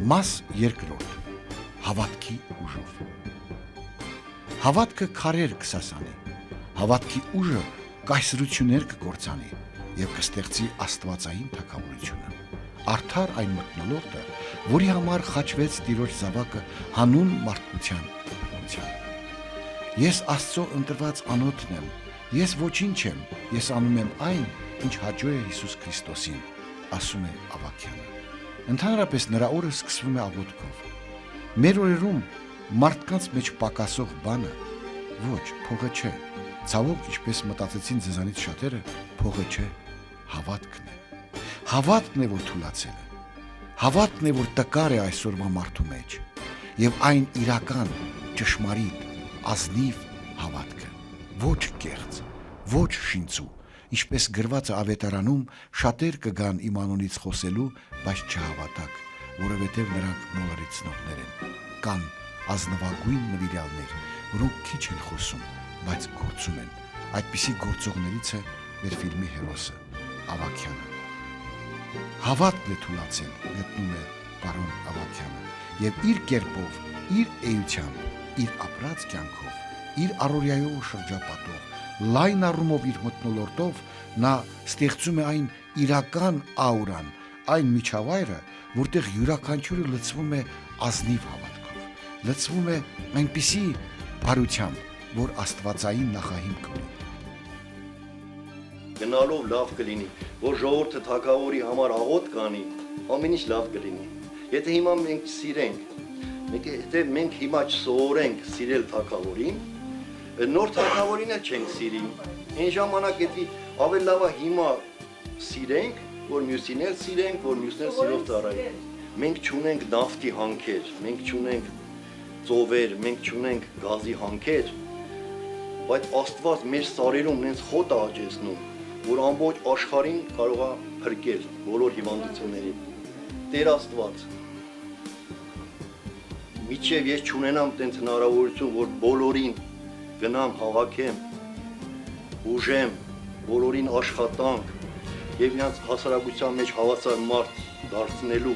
Մաս երկրորդ, հավատքի ուժով։ Հավատքը քարեր կսասանի, հավատքի ուժը կայսրություններ կգործանի և կստեղծի աստվածային թագավորությունը։ Արդար այն մթնոլորտը, որի համար խաչվեց Տիրոջ զավակը հանուն մարդկության օգնության։ Ես Աստծո ընտրված անոթն եմ, ես ոչինչ եմ, ես անում եմ այն, ինչ հաճո է Հիսուս Քրիստոսին, ասում է Ավագյանը։ Ընդհանրապես նրա օրը սկսվում է աղոթքով։ Մեր օրերում մարդկանց մեջ պակասող բանը ոչ, փողը չէ։ Ցավոք, ինչպես մտածեցին ձեզանից շատերը, փողը չէ, հավատքն է։ Հավատքն է, որ թուլացել է։ Հավատքն է, որ տկար է այսօրվա մարդու մեջ, եւ այն իրական, ճշմարիտ, ազնիվ հավատքը, ոչ կեղծ, ոչ շինծու, ինչպես գրված է Ավետարանում, շատեր կգան իմ անունից խոսելու, բայց չհավատակ, որովհետև նրանք մոլորեցնողներ են։ Կան ազնվագույն նվիրյալներ, որոնք քիչ են խոսում, բայց գործում են։ Այդպիսի գործողներից է մեր ֆիլմի հերոսը Ավագյանը։ Հավատքն է թուլացել, գտնում է պարոն Ավագյանը, եւ իր կերպով, իր էությամբ, իր ապրած կյանքով, իր առօրյայով շրջապատով, լայն առումով իր մթնոլորտով նա ստեղծում է այն իրական աուրան, այն միջավայրը, որտեղ յուրաքանչյուրը լցվում է ազնիվ հավատքով, լցվում է այնպիսի բարությամբ, որ աստվածային նախահիմք ունի։ Գնալով լավ կլինի, որ ժողովուրդը թագավորի համար աղոթ կանի, ամեն ինչ լավ կլինի։ Եթե հիմա մենք սիրենք, եթե մենք հիմա չսովորենք սիրել թագավորին, նոր թագավորին էլ չենք սիրի։ Այն ժամանակ եթե ավելի լավ է հիմա սիրենք, որ մյուսին էլ սիրենք, որ մյուսն էլ սիրով ծառայենք։ Մենք չունենք նավթի հանքեր, մենք չունենք ծովեր, մենք չունենք գազի հանքեր, բայց Աստված մեր սարերում նենց խոտ է աճեցնում, որ ամբողջ աշխարհին կարող է փրկել բոլոր հիվանդություններին։ Տեր Աստված, միջև ես չունենամ տենց հնարավորություն, որ բոլորին գնամ հավաքեմ, ուժեմ, բոլորին աշխատանք եւ նրանց հասարակության մեջ հավասար մարդ դարձնելու,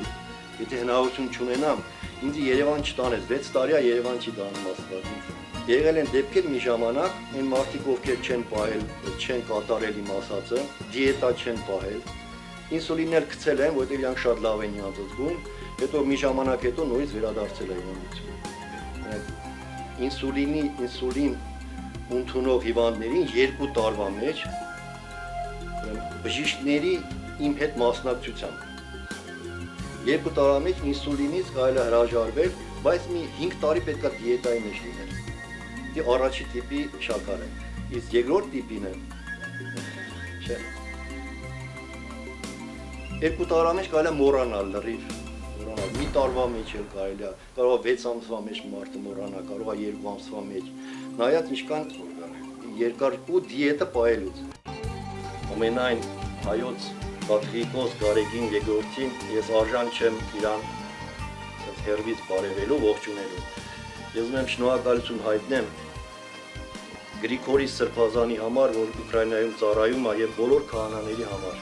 եթե հնարավորություն չունենամ, ինձ Երևան չտանես, 6 տարի է Երևան չի տանում Աստված ինձ։ Եղել են դեպքեր մի ժամանակ, այն մարդիկ, ովքեր չեն պահել, չեն կատարել իմ ասածը, դիետա չեն պահել, ինսուլինն էլ գցել են, որտեղ իրանք շատ լավ են իրանց զգում, հետո մի ժամանակ հետո նորից վերադարձել է հիվանդությունը։ Ինսուլին ընդունող հիվանդներին 2 տարվա մեջ բժիշկների իմ հետ մասնակցությամբ 2 տարվա մեջ ինսուլինից կարելի է հրաժարվել, բայց մի 5 տարի պետք է դիետայի մեջ լինել։ Դի առաջի տիպի շաքար է, իսկ երկրորդ տիպին է, չէ։ 2 տարվա մեջ կարելի է մոռանալ լրիվ, մի տարվա մեջ էլ կարելի է, կարող է 6 ամսվա մեջ մարդը մոռանա, կարող է 2 ամսվա մեջ, նայած ինչքան երկար ու դիետը պահելուց։ Ամենայն հայոց պատրիկոս Գարեգին Եգորտին ես արժան չեմ իրան հերվից բարևելու, ողջունելու։ Ես ուզում եմ շնորհակալություն հայտնեմ Գրիգորի Սրբազանի համար, որ Ուկրաինայում ծառայում է եւ բոլոր քահանաների համար։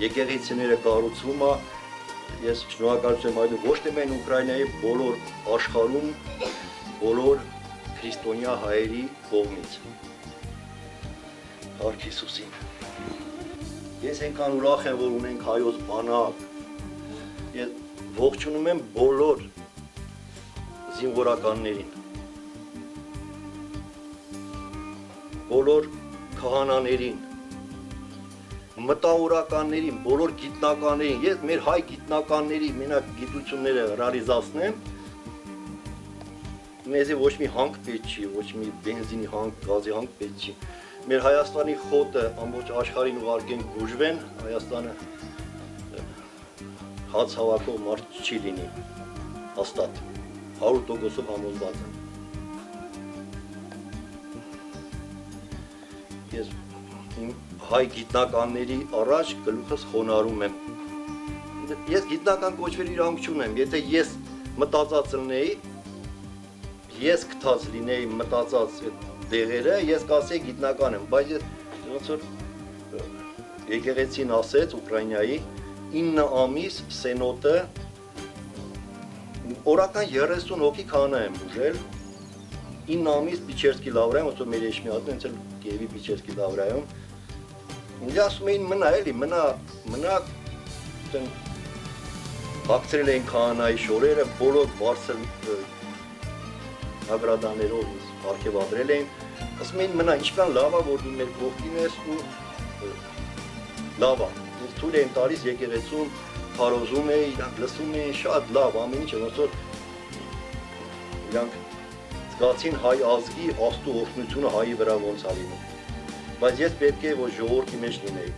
Եկեղեցիները կառուցվում է, ես շնորհակալություն եմ հայտնում ոչ թե միայն Ուկրաինայի, բոլոր աշխարհում, բոլոր քրիստոնյա հայերի կողմից։ Փառք Հիսուսին։ Ես այնքան ուրախ եմ, որ ունենք հայոց բանակ։ Ես ողջունում եմ բոլոր զինվորականներին, բոլոր քահանաներին, մտավորականներին, բոլոր գիտնականներին, ես մեր հայ գիտնականների մենակ գիտությունները ռեալիզացնեմ, մեզի ոչ մի հանք պետք չի, ոչ մի բենզինի հանք, գազի հանք պետք չի։ Մեր Հայաստանի խոտը ամբողջ աշխարհին ուղարկեն բուժվեն, Հայաստանը հաց հավաքող մարդ չի լինի, հաստատ, 100%-ով համոզված եմ։ Ես իմ հայ գիտնականների առաջ գլուխս խոնարհում եմ։ Ես գիտնական կոչվել իրավունք չունեմ, եթե ես մտածած լինեի, ես գտած լինեի մտածած դեղերը, ես կասեի գիտնական եմ, բայց ես ոնց որ եկեղեցին ասեց Ուկրաինայի 9 ամիս սենոտը օրական 30 հոգի քահանա եմ բուժել 9 ամիս Պիչերսկի լավրայում, ոնց որ մեր Էշմիածն հենց էլ Կիևի Պիչերսկի լավրայում։ Ինձ ասում էին մնա էլի, մնա դեն բացրել էին քահանայի շորերը, բոլոր բարձր ագրադաներով արգելադրել էին։ Ասում էին մնա, ինչքան լավ է, որ դու մեր կողքին ես ու լավ է։ Ինձ թույլ էին տալիս եկեղեցում քարոզում էի, իրանք լսում էին շատ լավ, ամեն ինչը ոնց որ իրանք զգացին հայ ազգի աստու օրհնությունը հայի վրա ոնց է լինում։ Բայց ես պետք է որ ժողովրդի մեջ լինեի։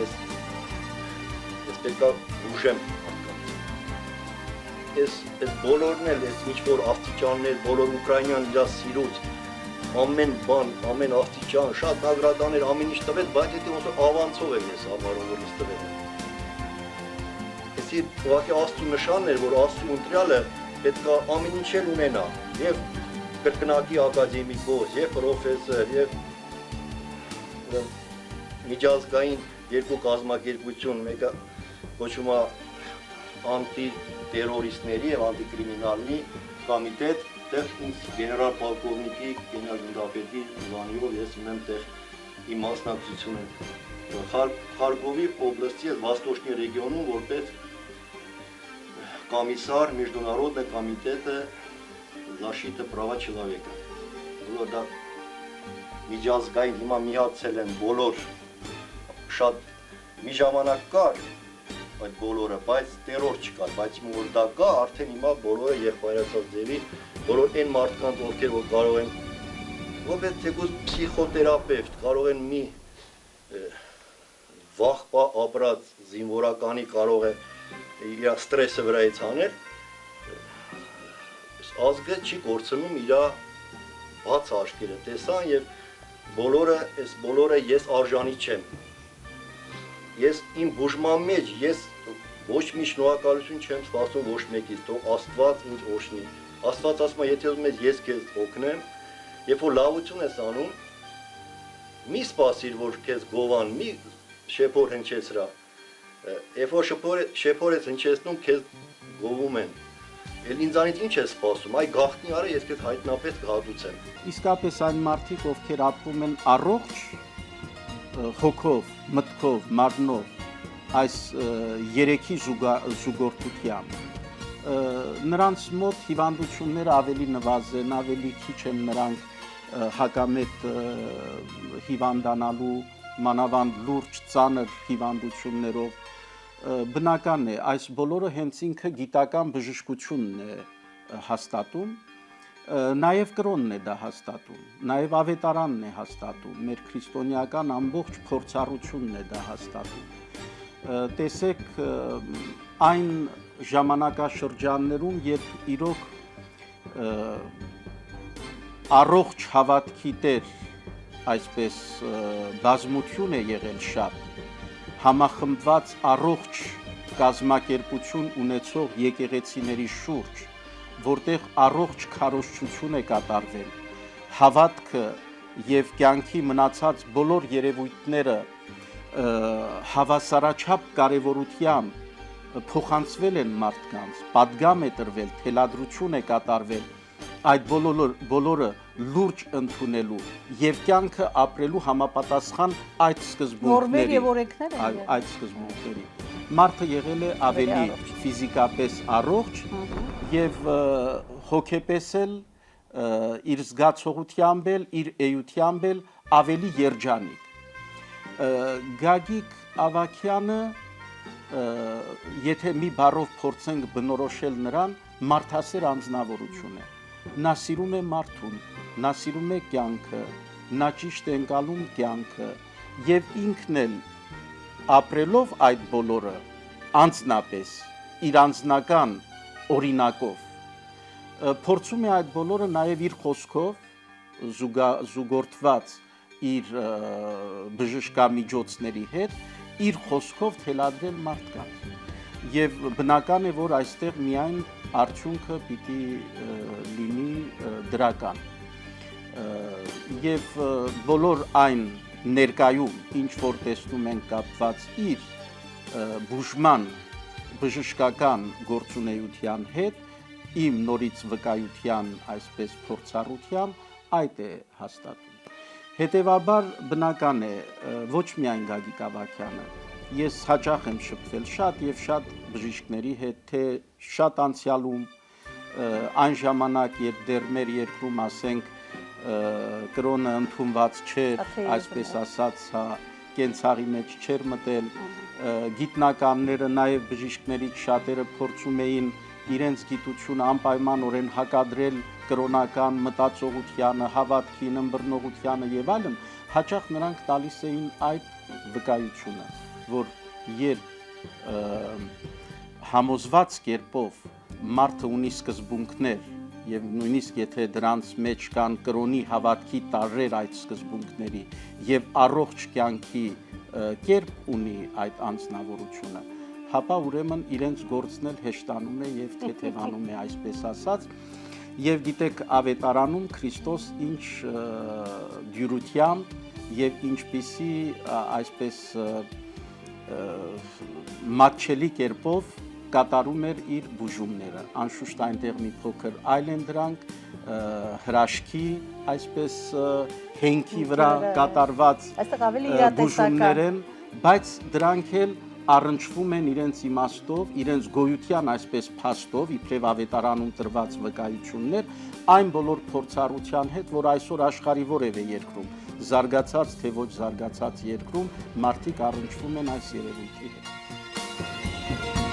Ես պետք է ուժեմ մարդկանց։ Ես բոլորն էլ, ես ինչ որ աստիճաններ, բոլոր ուկրաինյան իր սիրուց, ամեն բան, ամեն աստիճան, շատ նագրադաներ, ամեն ինչ տվեց, բայց եթե ոնց որ ավանցով եմ ես համարում, որ ինձ տվել են։ Էսի ուղղակի աստծո նշանն էր, որ աստծո ընտրյալը պետք է ամեն ինչ էլ ունենա, եւ կրկնակի ակադեմիկոս, եւ պրոֆեսոր, եւ միջազգային երկու կազմակերպություն, մեկը կոչվում է անտիտերորիստների եւ անտիկրիմինալի կոմիտետ, դեռ ինձ գեներալ պոլկովնիկի, գեներալ գնդապետի զանիով ես ունեմ դեռ իմ մասնակցությունը Խարկովի օբլաստի Վաստոչնի ռեգիոնում որպես комиссар Международного комитета защиты права человека։ Որ դա միջազգային հիմա միացել են բոլոր շատ մի ժամանակ կար այդ բոլորը, բայց տերոր չկար, բայց որ դա կա, արդեն հիմա բոլորը եղբայրացած ձևի, բոլոր այն մարդկանց, ովքեր որ կարող են որպես թեկուզ փսիխոթերապևտ, կարող են մի վախպա ապրած զինվորականի կարող է իր ստրեսը վրայից անել, ազգը չի կորցնում իր բաց աչքերը, տեսան եւ բոլորը ես արժանի չեմ։ Ես իմ բուժման մեջ ես ոչ մի շնորհակալություն չեմ սպասում ոչ մեկից, թող Աստված ինձ օժնի։ Աստված ասում է, եթե ուզում ես ես քեզ օգնեմ, երբ որ լավություն ես անում, մի սպասիր, որ քեզ գովան, մի շեփոր հնչեցրա։ Երբ որ շեփոր ես հնչեցնում, քեզ գովում են։ Էլ ինձանից ինչ ես սպասում, այ գաղտնի արա ես քեզ հայտնապես կհատուցեմ։ Իսկապես այն մարդիկ, ովքեր ապրում են առողջ հոգով, մտքով, մարմնով, այս երեքի զուգորդությամբ, նրանց մոտ հիվանդությունները ավելի նվազեն, ավելի քիչ են նրանք հակամետ հիվանդանալու, մանավանդ լուրջ ծանր հիվանդություններով, բնական է, այս բոլորը հենց ինքը գիտական բժշկությունն է հաստատում, նաև կրոնն է դա հաստատում, նաև ավետարանն է հաստատում, մեր քրիստոնեական ամբողջ փորձառությունն է դա հաստատում։ Տեսեք այն ժամանակաշրջաններում, երբ իրոք առողջ հավատքի տեր, այսպես բազմություն է եղել շատ, համախմբված առողջ կազմակերպություն ունեցող եկեղեցիների շուրջ, որտեղ առողջ քարոզչություն է կատարվել, հավատքը եւ կյանքի մնացած բոլոր երևույթները հավասարաչափ կարևորությամբ փոխանցվել են մարդկանց, պատգամ է տրվել, թելադրություն է կատարվել, այդ բոլորը լուրջ ընդունելու եւ կյանքը ապրելու համապատասխան այդ սկզբունքների, մարդը եղել է ավելի ֆիզիկապես առողջ եւ հոգեպես էլ իր զգացողությամբ էլ, իր էությամբ էլ ավելի երջանիկ։ Գագիկ Ավագյանը, եթե մի բառով փորձենք բնորոշել նրան, մարդասեր անձնավորություն է։ Նա սիրում է մարդուն, նա սիրում է կյանքը, նա ճիշտ է ընկալում կյանքը եւ ինքն էլ ապրելով այդ բոլորը անձնապես իր անձնական օրինակով փորձում է այդ բոլորը նաև իր խոսքով զուգորդված իր բժշկամիջոցների հետ իր խոսքով թելադրել մարդկանց եւ բնական է որ այստեղ միայն արդյունքը պիտի լինի դրական եւ բոլոր այն ներկայում ինչ որ տեսնում են կապված իր բուժման բժշկական գործունեության հետ իմ նորից վկայության այսպես փորձառությամբ այդ է հաստատում։ Հետևաբար բնական է ոչ միայն Գագիկ Ավագյանը, ես հաճախ եմ շփվել շատ եւ շատ բժիշկների հետ, թե շատ անցյալում այն ժամանակ, երբ դեռ մեր երկրում ասենք կրոնը ընդունված չէր, այսպես ասած, կենցաղի մեջ չէր մտել, գիտնականները, նաև բժիշկներից շատերը փորձում էին իրենց գիտությունը անպայմանորեն հակադրել կրոնական մտածողությանը, հավատքին, ըմբռնողությանը եւ այլն, հաճախ նրանք տալիս էին այդ վկայությունը, որ երբ համոզված կերպով մարդը ունի սկզբունքներ եւ նույնիսկ եթե դրանց մեջ կան կրոնի հավատքի տարրեր այդ սկզբունքների եւ առողջ կյանքի կերպ ունի այդ անձնավորությունը, հապա ուրեմն իրենց գործն էլ հեշտանում է եւ թեթևանում է, այսպես ասած, եւ գիտեք ավետարանում Քրիստոս ինչ դյուրությամբ եւ ինչպիսի այսպես մատչելի կերպով կատարում էր իր բուժումները, անշուշտ այնտեղ մի փոքր այլ են դրանք, հրաշքի, այսպես հենքի վրա կատարված բուժումներ են, բայց դրանք էլ առնչվում են իրենց իմաստով, իրենց գոյության այսպես փաստով, իբրև ավետարանում տրված վկայություններ, այն բոլոր փորձառության հետ, որ այսօր աշխարհի որևէ երկրում, զարգացած թե ոչ զարգացած երկրում մարդիկ առնչվում են այս երևույթի հետ։